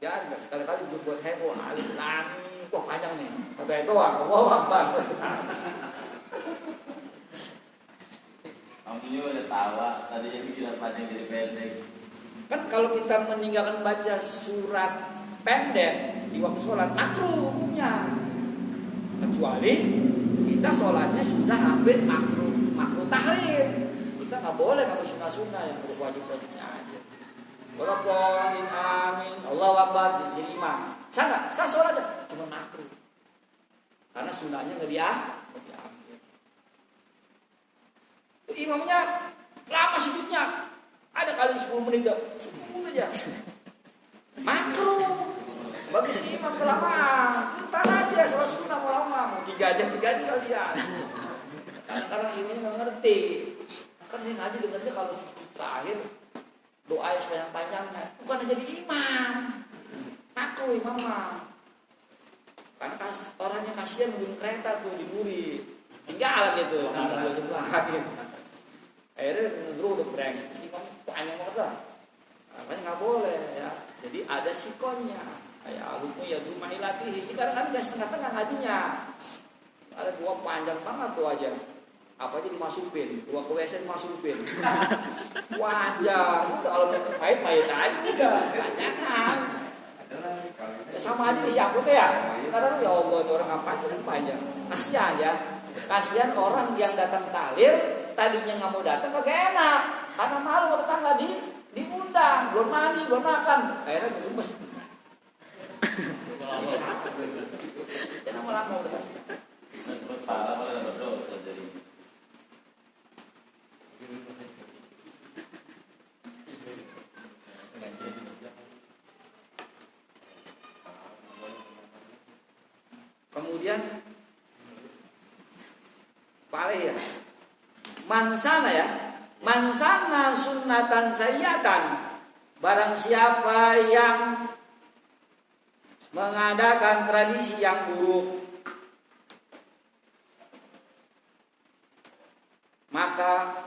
Ya, sekali-kali buat heboh, alif lam mim, wah panjang nih. Kata doang, wah bang. Kamu juga udah tawa, tadinya pikiran panjang jadi pendek. Kan kalau kita meninggalkan baca surat pendek di waktu sholat, makruh hukumnya. Kecuali kita sholatnya sudah hampir makruh tahrim. Kita nggak boleh kalau sunnah-sunnah yang berwajib-wajibnya aja. Walaupun amin, Allahu Akbar jadi imam. Saya sholatnya cuma makruh. Karena sunnahnya nggak diambil. Imamnya lama sujudnya. Ada kali 10 menit aja. Makruh. Bagi si imam kelamaan. Ntar aja sholat sunnah mau lama. Mau 3 jam kalian. Kadang-kadang imamnya nggak ngerti. Kan saya ngaji dengarnya kalau sujud terakhir doa yang sepanjang-panjangnya bukan jadi imam, takut imam mah. Karena orangnya kasihan nungguin kereta tuh di Duri, tinggalan itu, nggak lagi. Akhirnya nunggu udah brengsek, imam panjang banget lah. Makanya nggak boleh ya. Jadi ada sikonnya. Kayak alumni ya rumah ilatihi. Ini kadang-kadang nggak setengah-tengah ngajinya. Ada dua panjang banget tuh aja. Apa aja dimasukin, dua ke WC dimasukin. Wajar, udah kalau mau pahit aja udah, banyakan. Ya sama aja disiaput ya. Kadang ya Allah ini orang apa aja panjang. Kasihan ya, kasihan orang yang datang tahlil tadinya nggak mau datang kagak enak, karena malu tetangga diundang, belum mandi, belum makan, akhirnya gemes. Ya lama-lama udah kasih. Berpahala malah berdosa jadi. Kemudian paling ya mansana sunnatan sayyatan, barang siapa yang mengadakan tradisi yang buruk, maka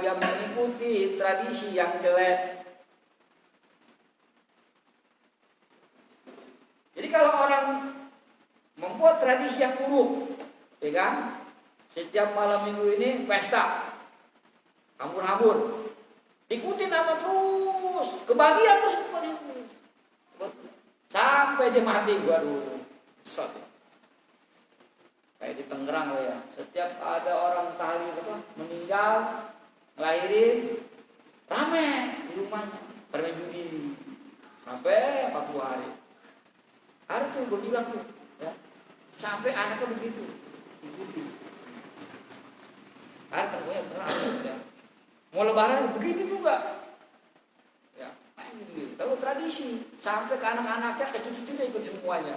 dia mengikuti tradisi yang jelek. Jadi kalau orang membuat tradisi yang buruk, ya kan? Setiap malam minggu ini pesta, hambur-hambur, ikutin nama terus, kebagian terus, sampai dia mati. Waduh, besar. Kayak di Tangerang loh ya, setiap ada orang tahlil meninggal, ngelahirin, rame di rumahnya, bermain judi, sampai 40 hari. Ada tuh berbilang tuh, ya, sampai anaknya begitu, ikuti. Ada temunya terang, ya. Mau lebaran begitu juga, ya, main gitu. Lalu tradisi, sampai ke anak-anaknya, ke cucu-cucunya ikut semuanya.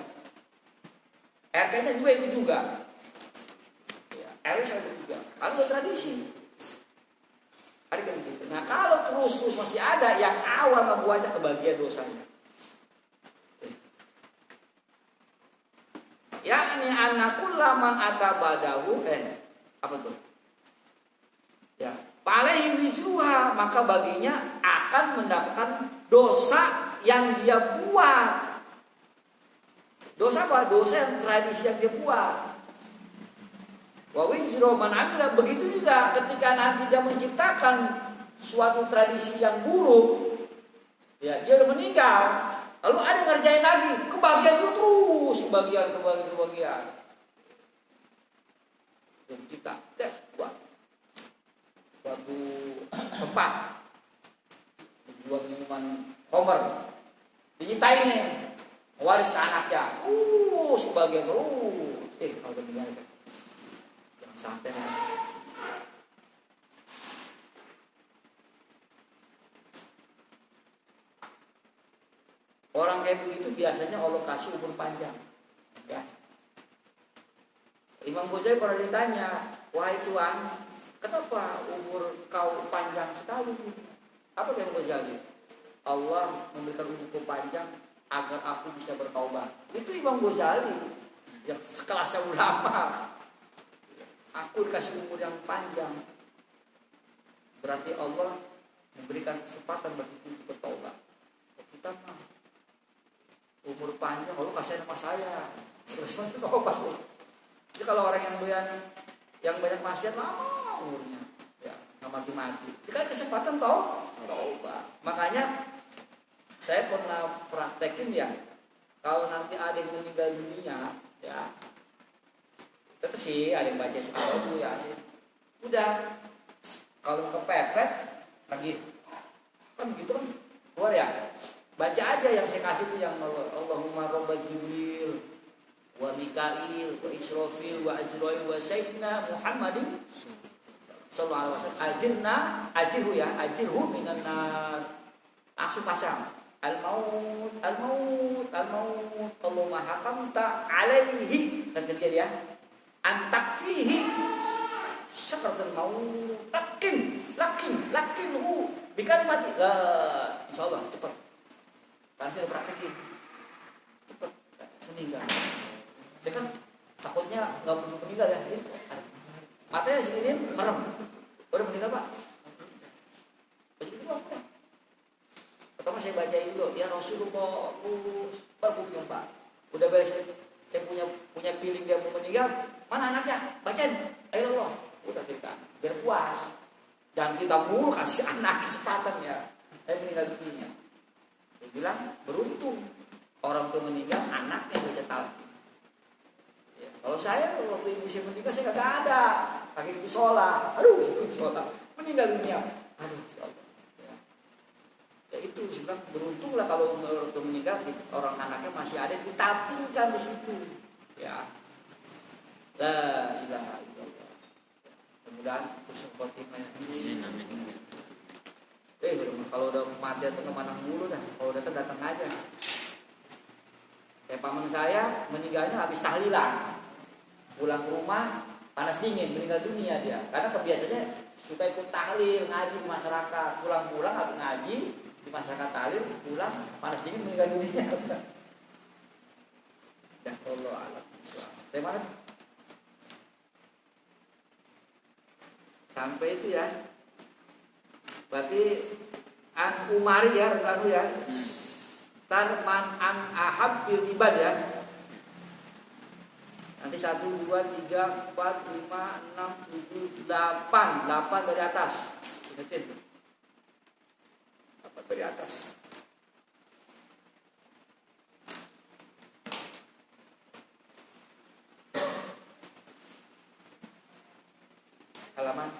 RT-nya juga ikut juga. RW saya juga, kalau tradisi, ada kan begitu. Nah kalau terus masih ada yang awal membuatnya kebagian dosanya. Yang ini anakul laman atabadahu apa tuh? Ya, paling wijuha, maka baginya akan mendapatkan dosa yang dia buat. Dosa apa? Dosa yang tradisi yang dia buat. Wa wizru man amila, begitu juga ketika nanti dia menciptakan suatu tradisi yang buruk, ya dia udah meninggal, lalu ada yang ngerjain lagi, kebagian itu terus, kebagian. Dia mencipta, buat suatu tempat, buat minuman homer, dinyiptain nih, waris ke anaknya, sebagian terus, kalau udah meninggal. Sampai orang kayak begitu biasanya Allah kasih umur panjang, ya. Imam Ghazali pernah ditanya, wahai Tuhan, kenapa umur kau panjang sekali? Apa Imam Ghazali? Allah memberikan umurku panjang agar aku bisa bertaubat. Itu Imam Ghazali yang sekelasnya ulama. Aku dikasih umur yang panjang, berarti Allah memberikan kesempatan bagi kita bertaubat. Kita mah umur panjang, kalau kasihan sama saya. Terus itu obat. Jadi kalau orang yang banyak maksiat lama umurnya, ya nggak mati-mati. Itu kan kesempatan obat. Makanya saya pernah praktekin ya, kalau nanti ada yang meninggal dunia, ya itu sih ada yang baca suatu ya sih. Udah, kalau kepepet lagi kan gitu kan keluar ya, baca aja yang saya kasih itu yang Allahumma robba Jibril wa Mikail wa Israfil wa Azrail wa Sayyidina Muhammadin sallallahu alaihi wasallam ajirhu minan nar. Langsung pasang al-maut Allahumma hakamta alaihi, dan kemudian dia antak fihi seperti mau lakin hu bikalimati insyaallah cepat. Karena saya udah praktekin cepat meninggal. Saya kan takutnya nggak meninggal ya, matanya segini merem, udah meninggal pak. Begitu apa? Pertama saya bacain dulu ya Rasulullah, baru bilang pak, udah beres. Saya punya feeling dia mau meninggal, mana anaknya? Bacain, ayo Allah, udah kita biar puas. Dan kita mulu kasih anak kesempatan ya, meninggal dunia. Dia bilang beruntung orang tua meninggal, anaknya baca talqin. Ya, kalau saya waktu ibu saya meninggal saya kagak ada, kaki ibu sholat, meninggal dunia, ya Allah. Ya itu sebenarnya beruntung lah kalau orang tua meninggal, orang anaknya masih ada, ditabungkan di situ. Ya, la ilaha illallah. Mudah-mudahan husnul khotimah. Kalau udah mati atau kemana mulu dah, kalau datang aja. Kayak paman saya meninggalnya habis tahlilan, pulang ke rumah panas dingin, meninggal dunia dia. Karena kebiasaannya suka ikut tahlil, ngaji di masyarakat, pulang habis ngaji di masyarakat tahlil, pulang panas dingin meninggal dunia. Ya Allah alam. Dari mana? Sampai itu ya. Berarti an umari ya, lalu ya. Tarman an ahab bil ibad ya. Nanti 1, 2, 3, 4, 5, 6, 7, 8 dari atas. Ingetin. 8 dari atas. Halaman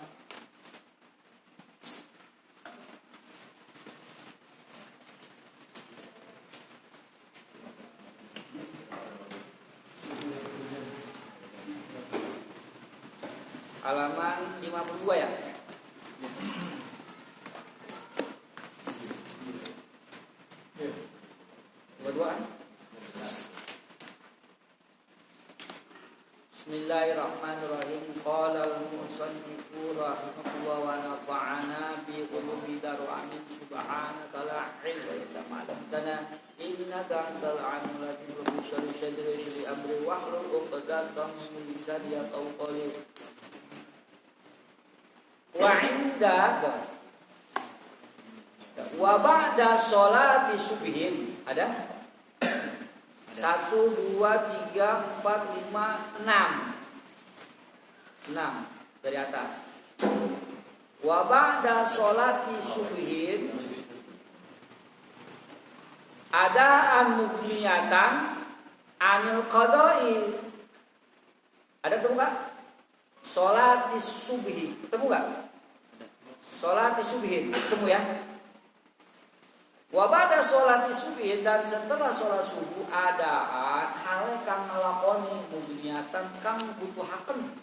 halaman 52 ya. Bismillahirrahmanirrahim. Qala al-musannifu rahimahullah wa nafa'ana bi ulumi dar'amin subhanaka la ilma illa ma 'allamtana innaka antal alimul hakim. Rabbi shrah sadri amri wahlul 'uqdatam min lisani yafqahu qawli. Wa 'inda wa ba'da sholati subhin ada 1, 2, 3, 4, 5, 6 dari atas. Wa ba'da sholati subhin adaan mubniyatan anil qada'i. Ada ketemu gak? Sholati subhi ketemu gak? Sholati subhin ketemu ya. Wa ba'da sholati subhi, dan setelah sholat subuh adaan hale kang ngelakoni mubniyatan kang butuhaken.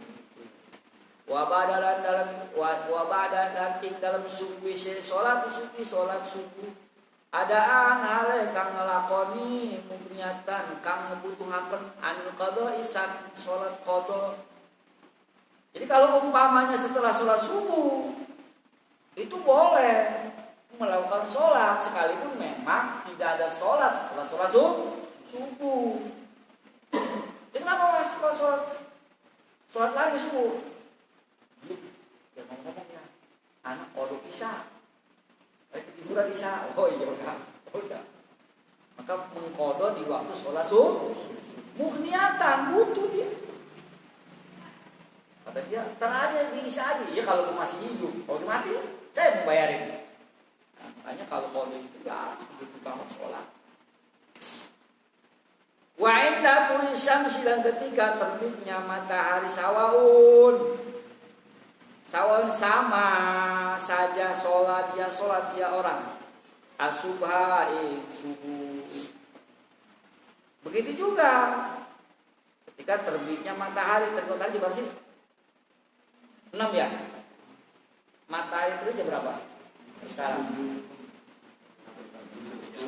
Wa ba'da dan ing dalam subuh sholat subuh adaan hale kang ngelakoni mubniyatan kang butuhaken anil qada'i saking sholat qada. Jadi kalau umpamanya setelah sholat subuh itu boleh melakukan sholat sekalipun memang tidak ada sholat setelah sholat subuh. Jadi kenapa mas sholat lagi subuh? Ya ngomong ya, anak kodok isya, ketiduran isya. Oh iya udah. maka mengqadha di waktu sholat subuh. Niatan butuh dia. Kata dia, ntar aja diisa aja. Ya kalau masih hidup, kalau mati saya mau bayarin. Nah, makanya kalau qadha itu ya begitu banget sholat. Wa inda tuli syamsi, dan ketika terbitnya matahari sawaun. Sawaun sama saja sholat dia orang. Asubha subuh. Begitu juga ketika terbitnya matahari. Terbit jam berapa sih? 6 ya? Matahari terbit jam berapa? Sekarang.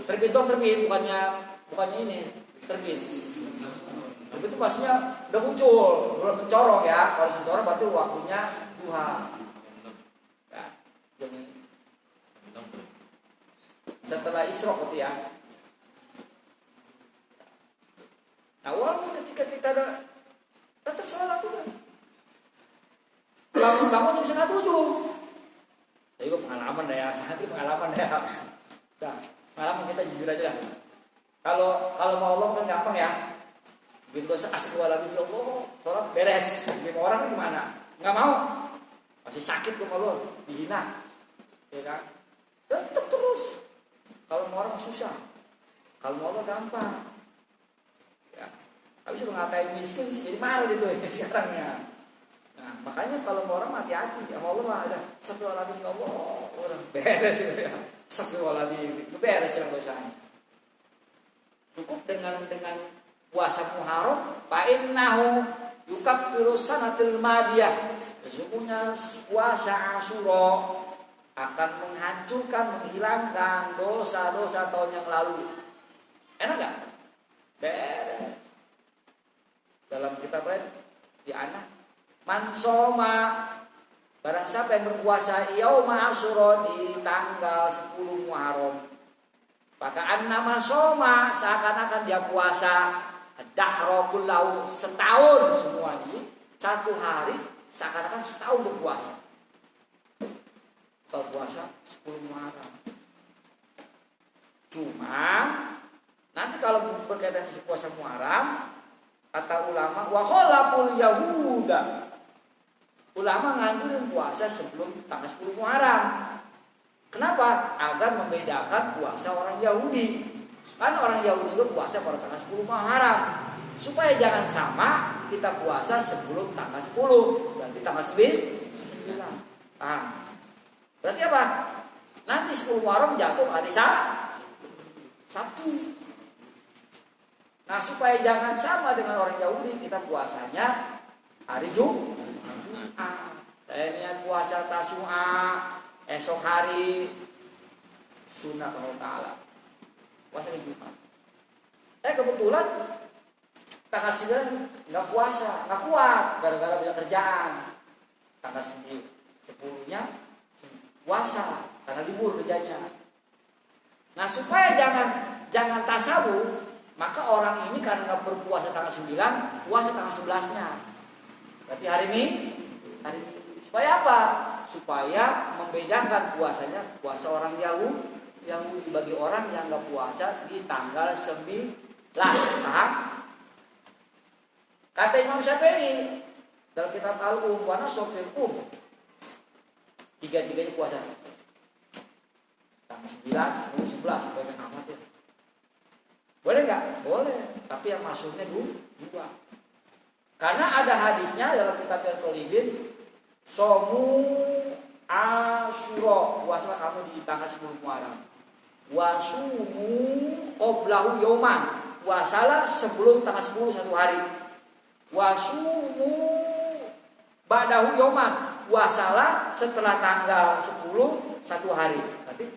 Terbit bukannya ini. Terbit itu maksudnya udah muncul, udah mencorong ya. Kalau mencorong berarti waktunya duha ya, setelah isyraq gitu ya. Nah walaupun ketika kita ada tetap sholat udah bangun jam 6:30. Itu pengalaman dah ya, sangat pengalaman ya. Nah, pengalaman kita jujur aja lah. Kalau mau Allah kan gampang ya. Bikin dosa astagfirullahaladzim, ya Allah, sholat beres. Bikin orang gimana? Nggak mau. Masih sakit tuh kalau dihina. Ya kan? Tetap terus. Kalau mau orang susah. Kalau mau Allah gampang. Ya. Tapi sudah ngatain miskin sih, jadi marah gitu ya sekarang ya. Nah, makanya kalau mau orang hati-hati. Ya Allah mah ada astagfirullahaladzim, ya Allah, orang beres gitu ya. Astagfirullahaladzim, beres yang dosanya. Cukup dengan puasa Muharram, fa innahu yukaffiru sanatil madiyah. Sesungguhnya puasa Asyura akan menghancurkan, menghilangkan dosa-dosa tahun yang lalu. Enak enggak? Beres. Dalam kitab lain di anak man soma, barang siapa yang berpuasa yauma Asyura di tanggal 10 Muharram, maka annama soma, seakan-akan dia puasa dahra kullahu, setahun semua ini. Satu hari seakan-akan setahun berpuasa. Kalau puasa 10 Muharram. Cuma nanti kalau berkaitan dengan puasa Muharram, kata ulama wa khalaqul yahuda, ulama nganjurin puasa sebelum tanggal 10 Muharram. Kenapa? Agar membedakan puasa orang Yahudi. Kan orang Yahudi itu puasa pada tanggal 10 Muharram. Supaya jangan sama kita puasa sebelum tanggal 10. Berarti tanggal 9. Berarti apa? Nanti 10 Muharram jatuh hari Sabtu. Nah supaya jangan sama dengan orang Yahudi, kita puasanya hari Jumat. Saya niat puasa Tasu'a, esok hari sunnah Allah Ta'ala, puasa di Jumat. Kebetulan tanggal 9 nggak puasa, nggak kuat gara-gara banyak kerjaan. Tanggal 10-nya puasa karena libur kerjanya. Nah supaya jangan tasabuh, maka orang ini karena nggak berpuasa tanggal 9, puasa tanggal 11-nya. Berarti hari ini. Supaya apa? Supaya membedakan puasanya puasa orang Yahudi bagi orang yang nggak puasa di tanggal 9. Paham? Kata Imam Syafi'i dalam kitab Al-Um, wana sofiqum, tiga-tiganya puasa tanggal 9, 10, 11 sebagai amat ya. Boleh nggak? Boleh. Tapi yang masuknya dua. Karena ada hadisnya dalam kitab Al-Qalibin, somu Asyura, puasalah kamu di tanggal 10 Muharram. Wasumu qoblahu yauman, puasalah sebelum tanggal 10 satu hari. Wasumu ba'dahu yauman, puasalah setelah tanggal 10 satu hari. Berarti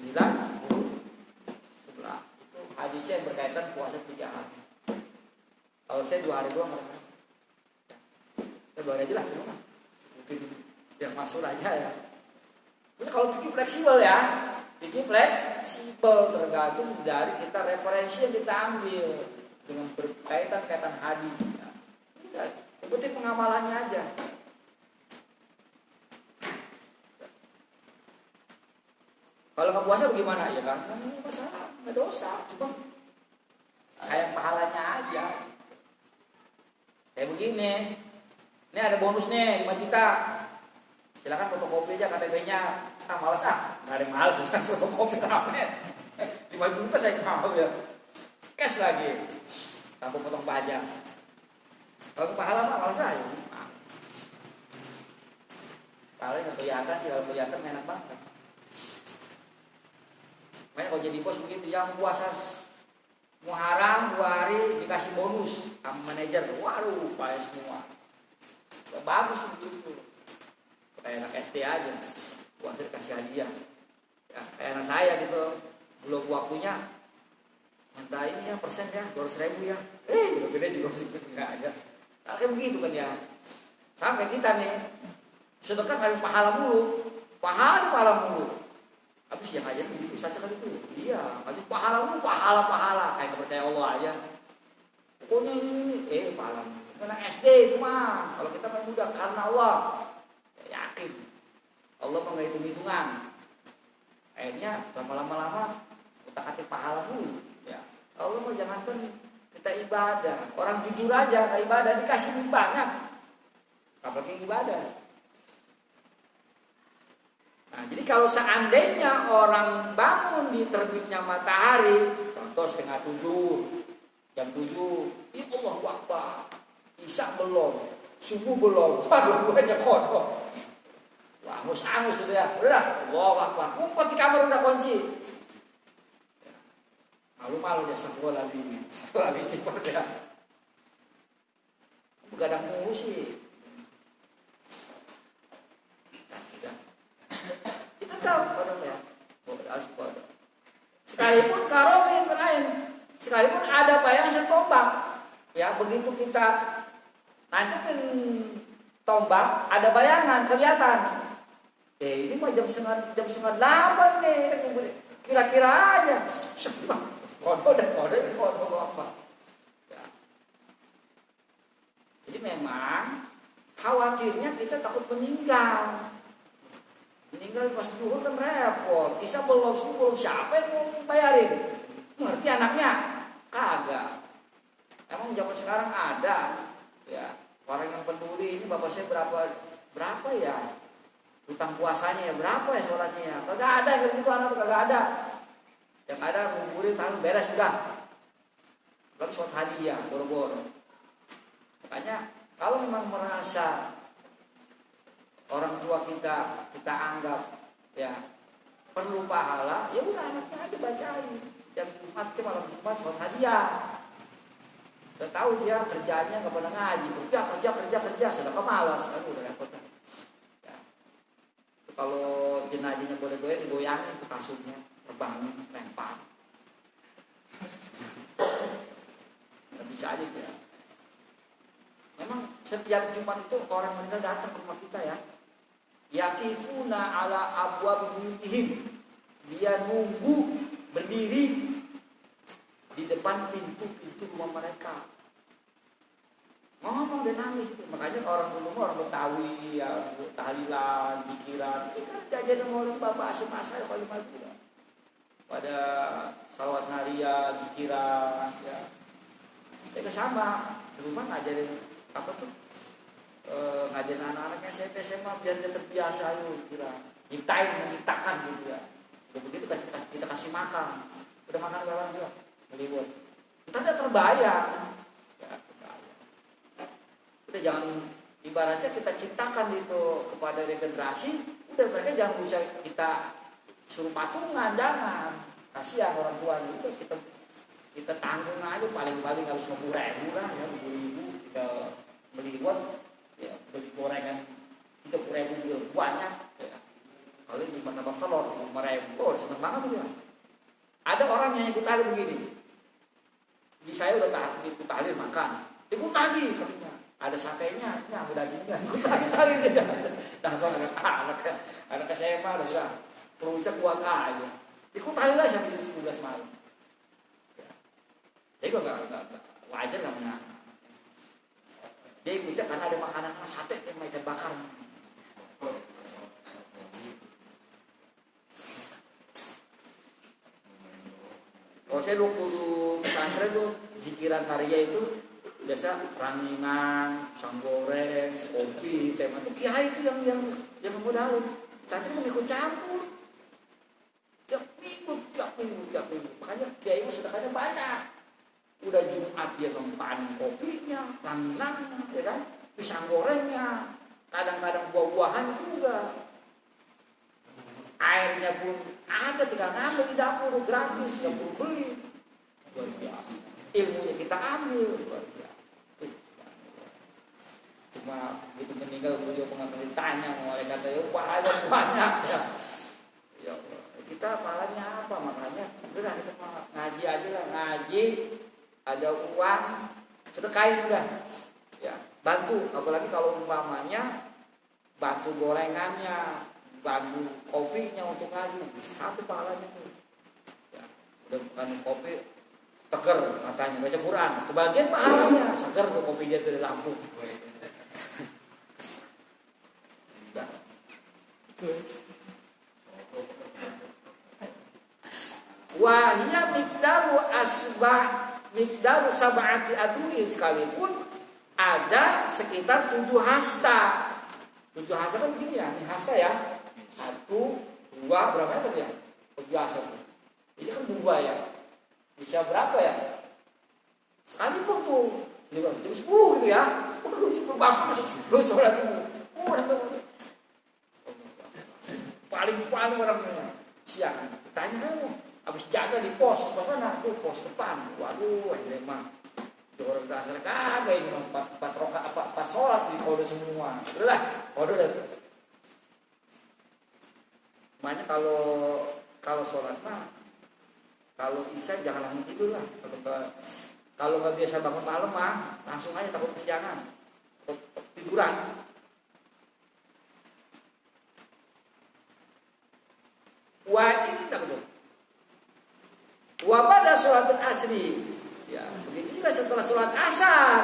9, 10, 11. Itu hadisnya yang berkaitan puasa 3 hari. Kalau saya 2 hari doang, saya bawa aja lah, mungkin yang masuk aja ya. Jadi kalau pikir fleksibel ya, pikir fleksibel tergantung dari kita referensi yang kita ambil dengan berkaitan hadis. Ya, ikuti pengamalannya aja. Kalau nggak puasa bagaimana ya kan? Nggak masalah, nggak dosa. Cuma sayang pahalanya aja. Kayak begini, ini ada bonus nih 5 juta, silakan fotokopi aja KTP-nya. Malas nggak ada yang malas fotokopi rame. 5 juta saya mau ya, cash lagi, tanpa potong pajak. Kalau pahala mah malas aja. Kalau nggak kelihatan sih, kalau kelihatan enak banget. Makanya kalau jadi bos begitu, yang puasa Muharram 2 hari dikasih bonus sama manajer, waduh payah semua. Bagus begitu. Kayak anak SD aja, puasa dikasih hadiah. Ya, kayak anak saya gitu, belum waktunya minta ini ya persen ya 200.000 ya. Gede juga masih nggak aja. Nah, kayak begitu kan ya. Sampai kita nih sedekah kali pahala mulu, pahala mulu. Habis yang aja begitu saja kali itu. Iya, kali pahala mulu, pahala kayak percaya Allah aja. Pokoknya ini pahala. Karena SD itu mah, kalau kita main muda karena Allah, ya yakin Allah mau nggak hitung-hitungan. Akhirnya lama-lama utak-atik pahala mulu. Ya, Allah mau jangankan kita ibadah, orang jujur aja nggak ibadah dikasih banyak, apalagi ibadah. Nah, jadi kalau seandainya orang bangun di terbitnya matahari, contoh 6:30, jam 7, ya Allah Akbar, Isya belum, subuh belum, waduh banyak kodok. Wah, angus itu ya, udah, Allah Akbar, ngumpet di kamar udah kunci. Malu-malu ya sekolah lagi sifat ya. Begadang mulu sih. Sekalipun karomin lain, sekalipun ada bayangan setombak, ya begitu kita nancepin tombak, ada bayangan kelihatan. Ini mah jam setengah 8 nih, kira-kira aja. Kode apa? Ya. Jadi memang khawatirnya kita takut meninggal pas duhur kan repot, Isya belum, subuh belum, siapa yang mau bayarin? Ngerti anaknya? Kagak. Emang zaman sekarang ada ya orang yang peduli, ini bapak saya berapa ya utang puasanya ya, berapa ya sholatnya ya? Kagak ada kayak gitu, anak kagak ada. Yang ada nguburin tangan beres sudah. Lagi sholat hadiah boro-boro. Makanya kalau memang merasa orang tua kita anggap ya perlu pahala, ya udah anaknya aja bacain jam Jumat ke malam Jumat sholat hadiah. Udah tahu dia kerjanya nggak pernah ngaji, kerja sedekah malas, aduh udah repot kan. Ya. Kalau jenazahnya boleh-boleh digoyangin tuh kasurnya, terbangin, lempar. Nggak bisa aja ya. Memang setiap Jumat itu orang meninggal datang ke rumah kita ya. Yakifuna ala abwab buyutihim, dia nunggu berdiri di depan pintu-pintu rumah mereka, ngomong dan nangis itu. Makanya orang dulu orang Betawi ya, tahlilan, zikiran, ini kan jajanan oleh Bapak Asyum Asar paling maju pada salawat naria, zikiran ya. Mereka sama di rumah ngajarin apa tuh, ngajarin anak-anaknya SMP SMA biar dia terbiasa, ayo kira menciptakan gitu ya. Begitu kita kasih makan, udah makan kawan juga melibur, ntar dia terbayang ya, udah jangan ibaratnya kita ciptakan itu kepada regenerasi, udah mereka jangan usah kita suruh patungan, jangan, kasihan orang tua itu, kita tanggung aja paling harus 50.000 lah ya, 50.000 kita beli uang ya, beli gorengan 30.000 juga banyak ya. Kalau ini martabak telur 5.000, oh seneng banget tuh ya. Ada orang yang ikut tali begini, di saya udah ikut tali makan, ikut lagi katanya ada satenya, ini ada dagingnya, ikut lagi tali dia. Langsung anak SMA udah bilang peruncak kuat aja, ikut tali lah sampai jam 11 malam. Ya. Jadi gue nggak wajar namanya. Dia ikut karena ada makanan sate yang macam bakar. Kalau saya 20 pesantren tuh zikiran karya itu biasa rangingan, pisang goreng, kopi, teh itu kiai itu yang modalin. Santri kan ikut campur. Tiap minggu. Makanya kiai itu sedekahnya banyak. Udah Jumat dia nempanin kopinya, ranginannya, ya kan? Pisang gorengnya, kadang-kadang buah-buahan juga. Airnya pun ada, tinggal ngambil di dapur gratis, nggak perlu beli. Luar biasa. Ilmunya kita ambil, luar biasa. Cuma begitu meninggal beliau pengen ditanya, mulai kata banyak ya. Ya Allah, kita pahalanya apa? Makanya udah kita ngaji aja lah, ngaji, ada uang, sedekahin udah. Ya, bantu, apalagi kalau umpamanya bantu gorengannya, bantu kopinya untuk ngaji, satu pahalanya tuh. Ya, udah bukan kopi teker katanya baca Quran, kebagian pahalanya, seger tuh kopi dia dari Lampung. Nah. Wahia mikdaru sab'ati aduin, sekalipun ada sekitar 7 hasta. 7 hasta kan begini ya, ini hasta ya. 1, 2, berapa ya tadi ya? 7 hasta. Ini kan 2 ya. Bisa berapa ya? Sekalipun tuh jam 10 gitu ya. Cepet banget. Lu sholat itu. Paling orangnya siang. Tanya kamu, habis jaga di pos mana? Tuh pos depan. Waduh, ini mah orang dasar kagak ini mah 4 rakaat apa 4 sholat di kode semua. Udahlah, kode udah. Makanya kalau sholat mah kalau bisa jangan langsung tidur lah. Kalau nggak biasa bangun malam mah langsung aja, takut kesiangan, tiduran. Wa pada sholatul asri. Ya, begitu juga setelah sholat asar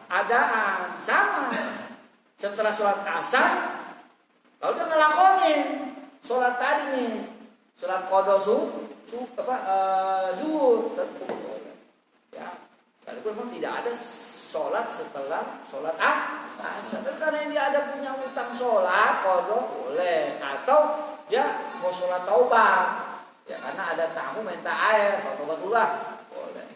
adaan sama. Setelah sholat asar lalu dia ngelakonin sholat tadi nih, sholat qada zuhur. Ya, kalau memang tidak ada sholat setelah sholat asar. Karena dia ada punya utang sholat qada boleh, atau dia mau sholat taubat. Ya karena ada tamu minta air, kalau taubat dulu lah boleh.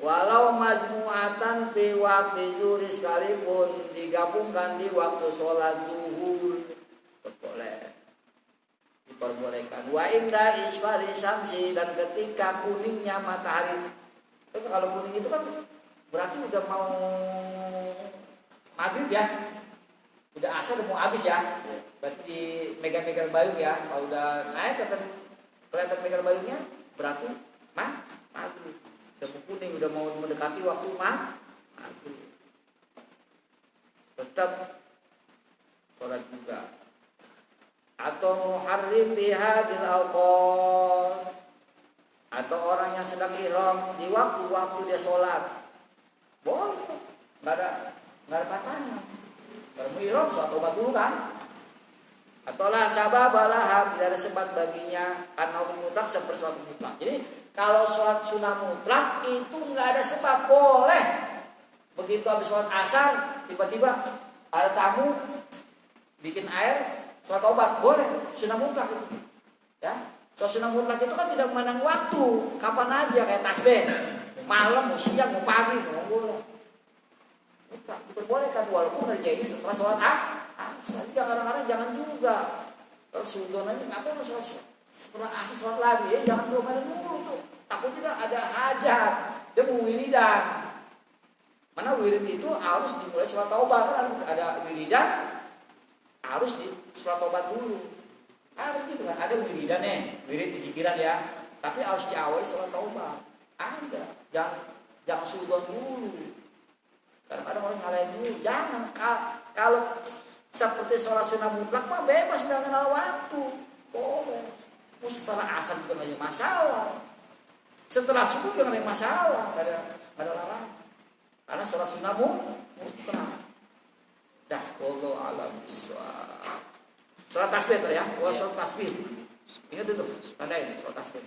Walau majmu'atan fi waqti zuhur, sekalipun digabungkan di waktu sholat zuhur boleh, diperbolehkan. Wa inda isfari syamsi, dan ketika kuningnya matahari. Itu kalau kuning itu kan berarti udah mau maghrib ya, udah asar udah mau habis ya. Berarti di megang-megang bayung ya. Kalau udah naik kelihatan megang bayungnya, berarti maghrib. Udah kuning, udah mau mendekati waktu maghrib. Tetap sholat juga. Atau muharrim bihadil awqat, atau orang yang sedang ihram di waktu-waktu dia sholat boleh, nggak ada katanya. Kalau mau ihram sholat taubat dulu kan. Atau lah sababalah, tidak ada sebab baginya karena hukum mutlak seperti sholat mutlak. Jadi kalau sholat sunnah mutlak itu nggak ada sebab, boleh. Begitu habis sholat asar tiba-tiba ada tamu bikin air, sholat taubat boleh, sunnah mutlak itu. Ya, sholat sunnah mutlak itu kan tidak memandang waktu, kapan aja, kayak tasbih, malam, mau siang, mau pagi, mau boleh. Mutlak diperbolehkan walaupun ngerjainnya setelah sholat asar. Kadang-kadang jangan juga. Kalau sudonanya ngapain sholat setelah asar sholat lagi, jangan dulu tuh. Takutnya ada hajat, dia mau wiridan. Mana wirid itu harus dimulai sholat taubat, kan ada wiridan, harus di sholat taubat dulu. Harus gitu kan, ada wiridan wirid di zikiran ya, tapi harus diawali sholat taubat. Ada, jangan sudon dulu. Kadang-kadang orang ngalahin dulu, jangan. Kalau seperti sholat sunnah mutlak mah bebas, nggak kenal waktu, boleh. Setelah asar juga nggak ada masalah, setelah subuh juga nggak ada masalah, nggak ada larangan. Karena sholat sunnah mutlak. Dah, wallahu a'lam bishawab. Sholat tasbih ya, sholat tasbih. Ingat itu, pandai soal tasbih.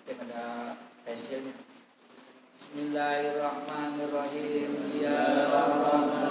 Ada pensilnya. Bismillahirrahmanirrahim. Ya Rabbana